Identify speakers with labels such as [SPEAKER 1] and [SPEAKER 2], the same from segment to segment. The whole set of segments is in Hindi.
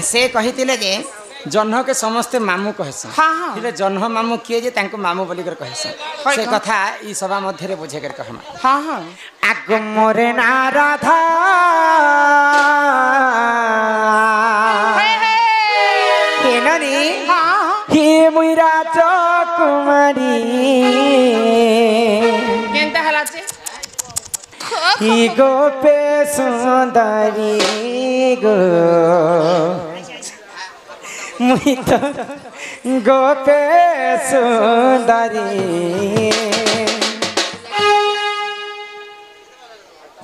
[SPEAKER 1] से कही जे जह्न के समस्ते मामू कहसन हाँ जह्न मामू किए जे तांको मामू बोली कर कहसन से कथा ई सभा मध्य रे बुझे कर कहमा हाँ हाँ आग मोरे ना राधा केननी हाँ हे मुई राजकुमारी केनता हला छे ही गोपे सुंदरी गो मुई तो गोपे सुंदरी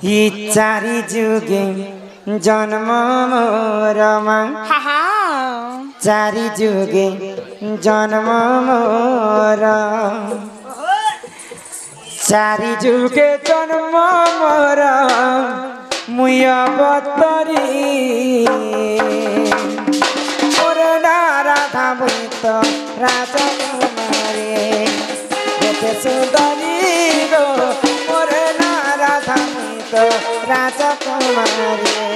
[SPEAKER 1] ही चारि जुगे जन्म मोरमा चारि जुगे जन्म मोरा चारि जुगे जन्म मोरा मुई अवतरी राधा मुई तो राजकुमारी गोपे सुंदरी गो मोरे ना राधा मुई तो राजकुमारी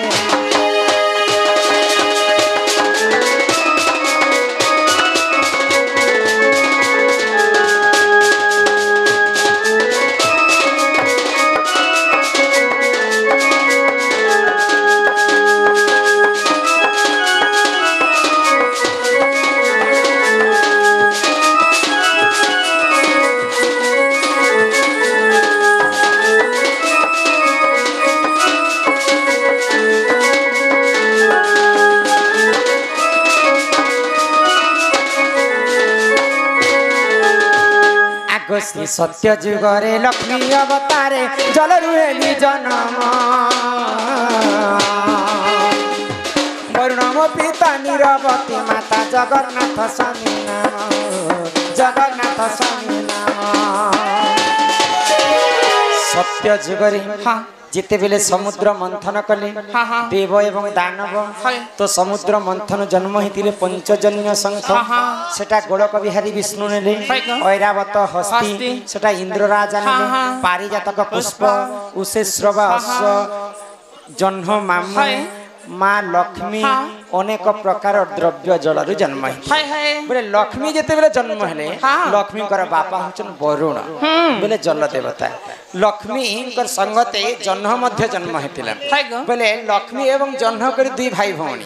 [SPEAKER 1] श्री सत्य जुगरे लक्ष्मी अवतारे जल रुहेली जन्म वरुणम पिता नीरवती माता जगन्नाथ स्वामी नाम जगन्नाथ स्वामी नाम सत्य जुगरे हाँ जिते बेले समुद्र मंथन कले देव एवं दानव तो समुद्र मंथन जन्म होते पंचजन्य शंख सेटा गोलक बिहारी विष्णु नेले ऐरावत हस्ती सेटा इंद्रराजा नेले पारिजातक पुष्प उषेश्रव अश्व जह्न मामू माँ लक्ष्मी अनेक प्रकार द्रव्य जलर जन्म बोले लक्ष्मी जिते बेले जन्म हेले लक्ष्मी बापा होचन वरुण बोले जल देवता लक्ष्मी संगते जह्न मध्य जन्म होता बोले लक्ष्मी एवं जह्न कर दुई भाई भौणी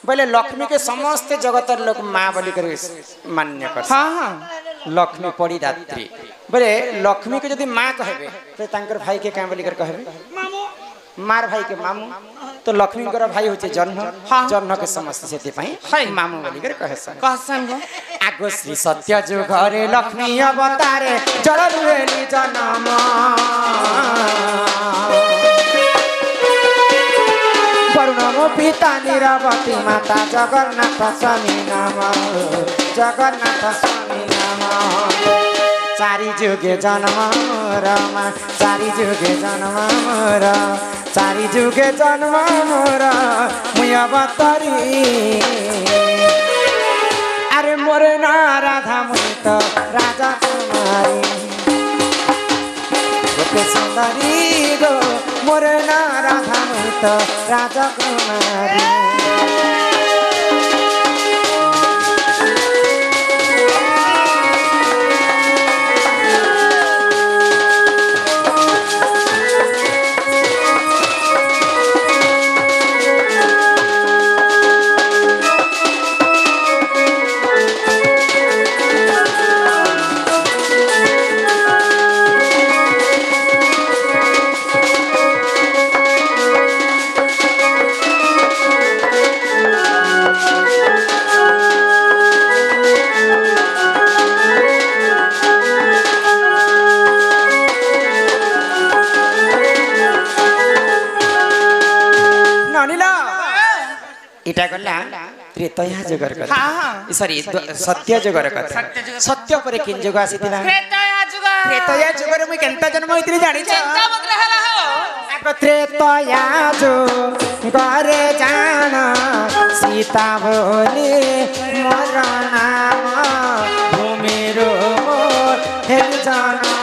[SPEAKER 1] बोले लक्ष्मी के समस्त जगत लोग माँ बोली कर मान्य कर लक्ष्मी पड़ी दात्री बोले लक्ष्मी के जदि माँ कहे तो भाई के क्या बोली कर कहे मार भाई के मामू तो लक्ष्मी भाई होचे जह्न जह्न के समस्त से मामू बोली कर कहसन आगो श्री सत्य जुगरे लक्ष्मी अवतारे जल रुहेली जन्म वरुणम पिता नीरवती माता जगन्नाथ स्वामी नाम जगन्नाथ स्वामी नाम चारि जुगे जन्म रमा चारि जुगे जन्म मोरा चारि जुगे जन्म मोरा मुई अवतरी अरे मोरे ना राधा मुई तो राजा कुमारी गोपे सुंदरी गो मोरे ना राधा मुई तो राजा कुमारी इटा गला त्रेतया जुगर कथा सॉरी सत्य जुगर कथा सत्य परे किन जुग आसीतिला त्रेतया जुगर मुई केनता जन्म होइतिली जानि छ केनता बग्रहला हो त्रेतया जुगर जान सीता बोले मोर नाम भूमि रो हेल जाना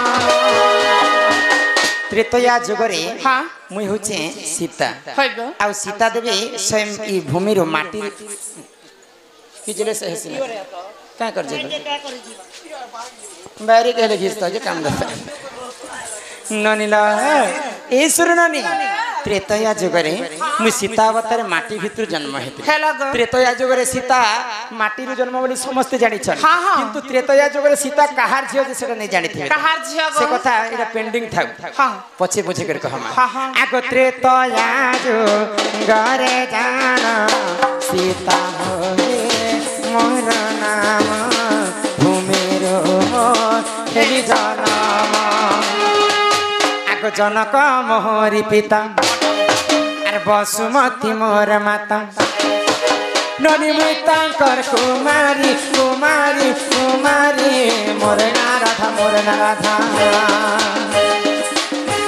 [SPEAKER 1] त्रेतया जुगरे
[SPEAKER 2] हाँ
[SPEAKER 1] मुई होचे सीता
[SPEAKER 2] होइबो
[SPEAKER 1] आ सीता देवी स्वयं ई भूमि रो माटी किजले से हसिना का कर जे बारी कहले घिसता जे काम दस ननीला ए सुर ननी त्रेतया जुगरे मु सीता अवतार माटी भितर जन्म हेते त्रेतया जुगरे सीता माटी रो जन्म बोली समस्त जानि छन किंतु त्रेतया जुगरे सीता कहार झियो जे सेटा नै जानि थिबे
[SPEAKER 2] कहार झियो
[SPEAKER 1] से कथा एटा पेंडिंग थाउ
[SPEAKER 2] हां
[SPEAKER 1] पछे बुझे कर कहमा आगो त्रेतया जुगरे जान सीता होए मोर नाम भूमि रो हेली जन्म आगो जनक मोहरी पिता बसुमती मोर माता ननी मुई तांकर कुमारी कुमारी कुमारी मोर नाराधा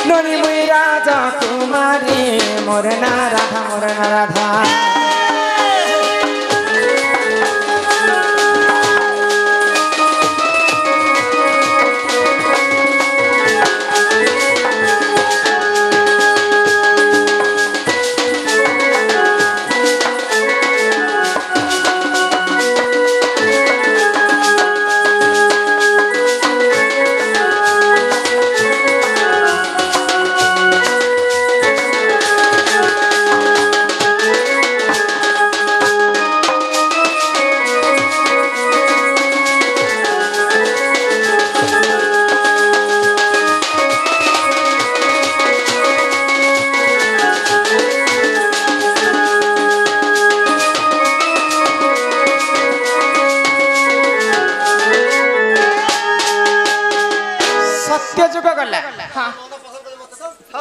[SPEAKER 1] ननी मुई राजा कुमारी मोर नाराधा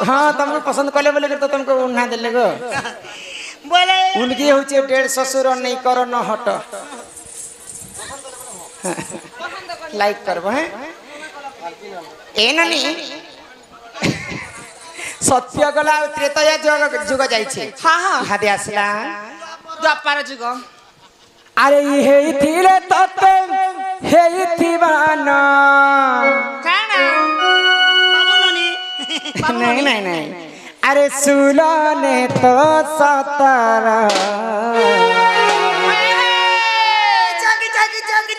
[SPEAKER 1] हाँ तुमको पसंद कले बोले तो तुमको उन्हा देले गो बोले उनकी होचे डेढ़ ससुर नहीं करो न हट लाइक करबो हैं ए ननी सत्य गला त्रेतया जुग जाई छे हां हां हादे आसला
[SPEAKER 2] द्वापर जुग
[SPEAKER 1] अरे हे थिले तत हे थिबाना
[SPEAKER 2] काना
[SPEAKER 1] नहीं नहीं नहीं अरे सुलाने तो सतारा
[SPEAKER 2] जागी जागी जागी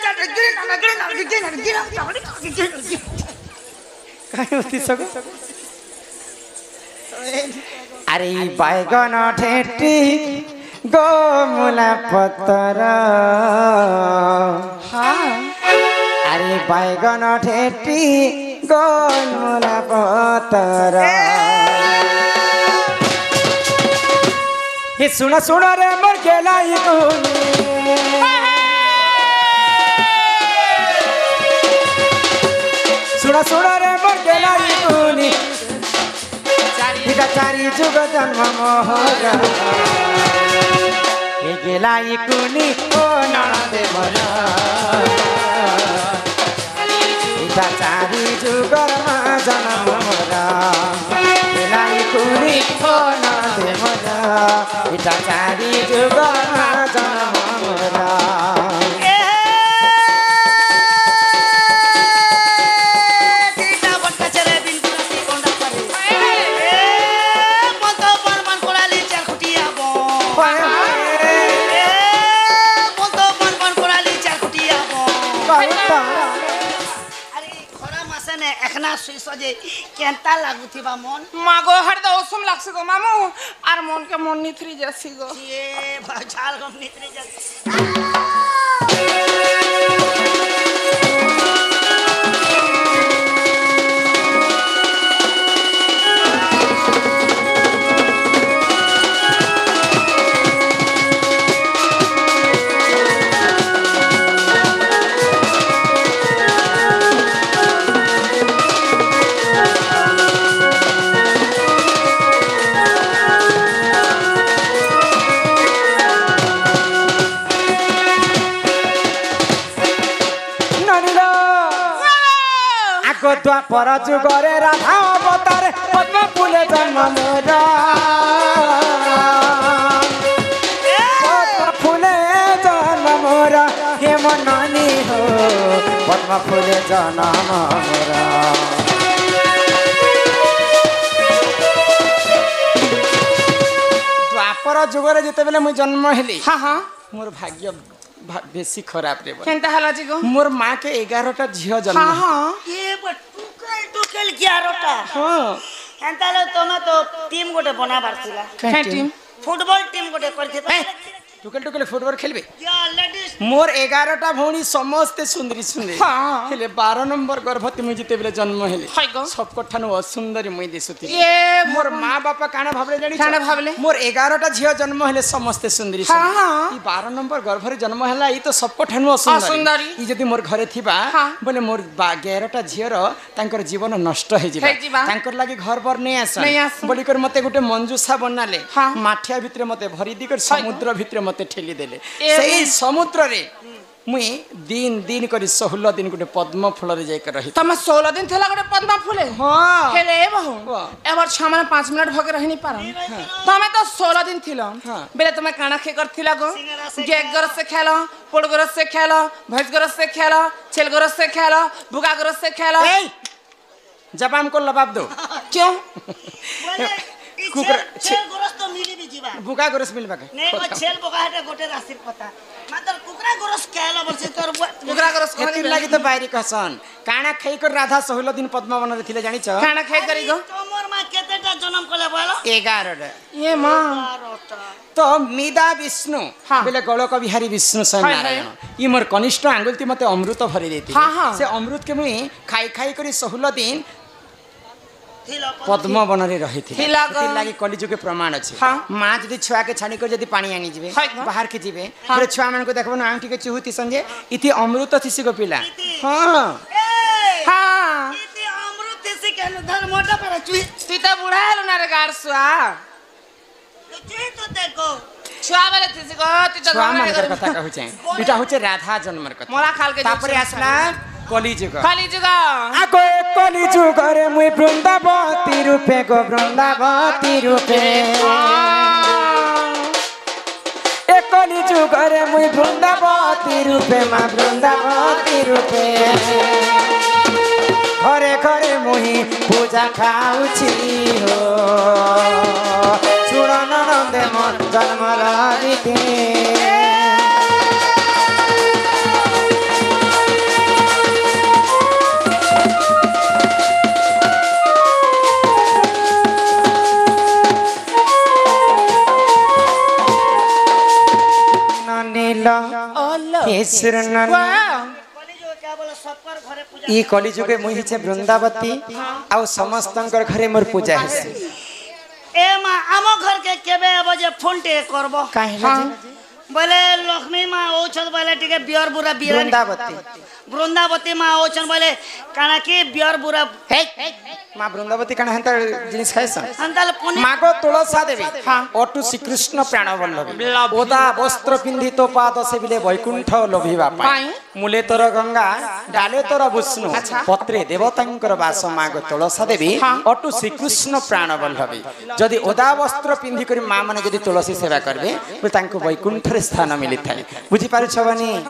[SPEAKER 1] काहे होती सगो अरे बैगन ठेटी गोमुला पतर हाँ अरे बैगन ठेटी गोमुला पतर ये सुना सुना रे मर गेला ई सुना सुना रे मर गेला ई चारी जुग जन्म मोहरा ये गेला ई कुनी ओ ननदे मोरा इता चारी जुगर मा जन्म मोरा गेला ई कुनी ओ ननदे मोरा इता चारी जुगर मा जन्म मोरा
[SPEAKER 2] सजे केंता लागुथिबा मन मागो हरदा ओसम लागसे गो मामू आर मन के मन निथरी जसी गो ये भाचाल गम निथरी जसी
[SPEAKER 1] द्वापर जुगरे राधा अवतार पद्म फूले जन्म मोरा पद्म फूले जन्म मोरा हे मननी हो पद्म फूले जन्म मोरा ଆଗର ଯୁଗରେ ଯେତେବେଳେ ମୁଁ ଜନ୍ମ ହେଲି
[SPEAKER 2] हाँ हाँ
[SPEAKER 1] ମୋର ଭାଗ୍ୟ ବେଶୀ ଖରାପ ରେ
[SPEAKER 2] केनता हला जी गो
[SPEAKER 1] ମୋର ମା କେ 11ଟା ଝିଅ ଜନ୍ମ
[SPEAKER 2] हाँ हाँ ये टुकल टुकल 11टा
[SPEAKER 1] ହଁ
[SPEAKER 2] एंताले तमे तो टीम गोटे बनाबार थिला
[SPEAKER 1] କାଇଁ
[SPEAKER 2] टीम फुटबॉल टीम गोटे करथि
[SPEAKER 1] ଟୁକେଲ ଟୁକେଲ ଫୁଟବଲ ଖେଳିବେ
[SPEAKER 2] या लेडीज
[SPEAKER 1] ମୋର 11ଟା ଭଉଣୀ ସମସ୍ତେ ସୁନ୍ଦରୀ ସୁନ୍ଦରୀ
[SPEAKER 2] हाँ।
[SPEAKER 1] ହେଲେ 12 ନମ୍ବର ଗର୍ଭବତୀ ମୁଁ ଯେତେବେଳେ ଜନ୍ମ ହେଲି
[SPEAKER 2] ହାଇ ଗो।
[SPEAKER 1] ସବକଠାନୁ ଅସୁନ୍ଦରୀ ମୁଇଁ ଦିଶୁଥିଲି
[SPEAKER 2] ये
[SPEAKER 1] ମୋର ମା ବାପା କାଣା ଭାବରେ ଜାଣିଛ
[SPEAKER 2] କାଣା ଭାବିଲେ?
[SPEAKER 1] ମୋର 11ଟା ଝିଅ ଜନ୍ମ ହେଲେ ସମସ୍ତେ ସୁନ୍ଦରୀ
[SPEAKER 2] ହଁ,
[SPEAKER 1] ସୁନ୍ଦରୀ
[SPEAKER 2] ହଁ।
[SPEAKER 1] ଇ 12 ନମ୍ବର ଗର୍ଭରେ ଜନ୍ମ ହେଲା ଇ ତ ସବକଠାନୁ ଅସୁନ୍ଦରୀ
[SPEAKER 2] ଅସୁନ୍ଦରୀ।
[SPEAKER 1] ଇ ଯଦି ମୋର ଘରେ ଥିବା
[SPEAKER 2] ହଁ।
[SPEAKER 1] ବୋଲେ ମୋର 11ଟା ଝିଅର ତାଙ୍କର ଜୀବନ ନଷ୍ଟ ହେଇଯିବା
[SPEAKER 2] ହେଇଯିବା।
[SPEAKER 1] ତାଙ୍କର ଲାଗି ଘର बर ନେଇ ଆସନ୍
[SPEAKER 2] ନେଇ ଆସନ୍।
[SPEAKER 1] ବୋଲି କରି ମତେ ଗୋଟେ ମଞ୍ଜୁସା ବନାଲେ
[SPEAKER 2] ହଁ।
[SPEAKER 1] ମାଠିଆ ଭିତରେ ମତେ ଭରି ଦି କରି ସମୁଦ୍ର ଭିତରେ ମତେ ଠେଲି ଦେଲେ
[SPEAKER 2] ଏ
[SPEAKER 1] ସେଇ ସମୁଦ୍ରରେ मुई दिन दिन करी 16 दिन गोटे पद्म फूल रे जाय कर रही
[SPEAKER 2] तमे 16 दिन थला गोटे पद्मा फूले
[SPEAKER 1] हां
[SPEAKER 2] हेले बहु
[SPEAKER 1] वाह।
[SPEAKER 2] एबर छमने 5 मिनट भगे रही नहीं पारन तमे तो 16 दिन थिलो
[SPEAKER 1] हाँ।
[SPEAKER 2] बेले तमे काना खे करथिला गो गेग गरस से खेलो पोड़ गरस से खेलो भैंस गरस से खेलो छेल गरस से खेलो बुगा गरस से खेलो
[SPEAKER 1] ए जबाम को लबाब दो
[SPEAKER 2] क्यों
[SPEAKER 1] कुकुर
[SPEAKER 2] छेल गरस तो मिली भी जीवा
[SPEAKER 1] बुका गरस मिलबा के
[SPEAKER 2] नहीं वो छेल बुगा हटे गोटे राशिर पता मात्र कुकरा गरस खेलो बरसे तोर कुकरा गरस
[SPEAKER 1] एति लागि तो बाहरी कहसन काना खई कर राधा 16 दिन पद्मवन रे थिले जानि छ
[SPEAKER 2] खाना खाई करी गो
[SPEAKER 3] तोमर मां केतेटा जन्म कले बोलो
[SPEAKER 1] 11
[SPEAKER 2] ये मां
[SPEAKER 3] 12टा
[SPEAKER 1] तो मिदा विष्णु
[SPEAKER 2] हाँ।
[SPEAKER 1] बेले गलक बिहारी विष्णु
[SPEAKER 2] हाय,
[SPEAKER 1] स्वयं
[SPEAKER 2] हाय।
[SPEAKER 1] नारायण ई मोर कनिष्ठ आंगुलती मते अमृत भरी देती
[SPEAKER 2] हाँ, हाँ।
[SPEAKER 1] से अमृत के मुई खाई खाई करी 16 दिन
[SPEAKER 3] थिलो
[SPEAKER 1] पद्म वन रे रही थी
[SPEAKER 2] थिला ग-
[SPEAKER 1] एति लागि कलिजुग के प्रमाण अछि
[SPEAKER 2] हाँ।
[SPEAKER 1] मां जदी छुआ के छानी कर जदी पानी आनी जिवे
[SPEAKER 2] हाय, हाँ।
[SPEAKER 1] बाहर के जिवे
[SPEAKER 2] हाँ।
[SPEAKER 1] फिर छुआ मन को देखबो ना आंटी के चुहुती संजे इति अमृत थिसी को पिला हां
[SPEAKER 3] ए
[SPEAKER 2] हां
[SPEAKER 3] इति अमृत से केनु धर मोटा पर चुई
[SPEAKER 2] सीता बुढ़ा हेलो ना रे गारसुआ
[SPEAKER 3] चुई तो देखो
[SPEAKER 2] छुआ वाले तिसी को ती तो
[SPEAKER 1] छुआ
[SPEAKER 2] घरे
[SPEAKER 1] मन
[SPEAKER 2] घर
[SPEAKER 1] कथा कहू छै इटा होचे राधा जन्मर कथा
[SPEAKER 2] मोला खाल के
[SPEAKER 1] तापरे आसला कलिजुग
[SPEAKER 2] खाली जुगा
[SPEAKER 1] आको कलिजुग रे मुई वृंदावती रूपे गो वृंदावती रूपे ए कलिजुग रे मुई वृंदावती रूपे मा वृंदावती रूपे घरे घरे मुही पूजा खाउछि हो सुन नंदे मन जन्म लागिते नीला केसर नन्ना
[SPEAKER 3] कलिजुग क्या बोलो सबकर घरे पूजा
[SPEAKER 1] ई कलिजुगे मुई हिचे वृंदावती आउ समस्तंकर घरे मोर पूजा हेसी
[SPEAKER 3] ए मां आमो घर के केबे अब जे फोन टे करबो
[SPEAKER 1] काहे
[SPEAKER 3] बोले लक्ष्मी मां ओछन बोले टिके बियर बुरा बियर
[SPEAKER 1] वृंदावती
[SPEAKER 3] वृंदावती मां ओछन बोले काना की बियर बुरा
[SPEAKER 1] हे मां वृंदावती काना हंता जिनिस खाइसन
[SPEAKER 3] अंताल पुनि
[SPEAKER 1] मागो तुलसा देवी अटु श्रीकृष्ण प्राण वल्लभी ओदा वस्त्र पिंधित पाद सेविले वैकुंठ लोभिबा पाई मूले तोर गंगा डाले तोर विष्णु पत्रे देवतांकर वास मागो तुलसा देवी अटु श्रीकृष्ण प्राण वल्लभी जदि ओदा वस्त्र पिंधि करी मां माने जदि तुलसी सेवा करबे तांको वैकुंठ रे स्थान मिली थाए बुझी पारु छबनी।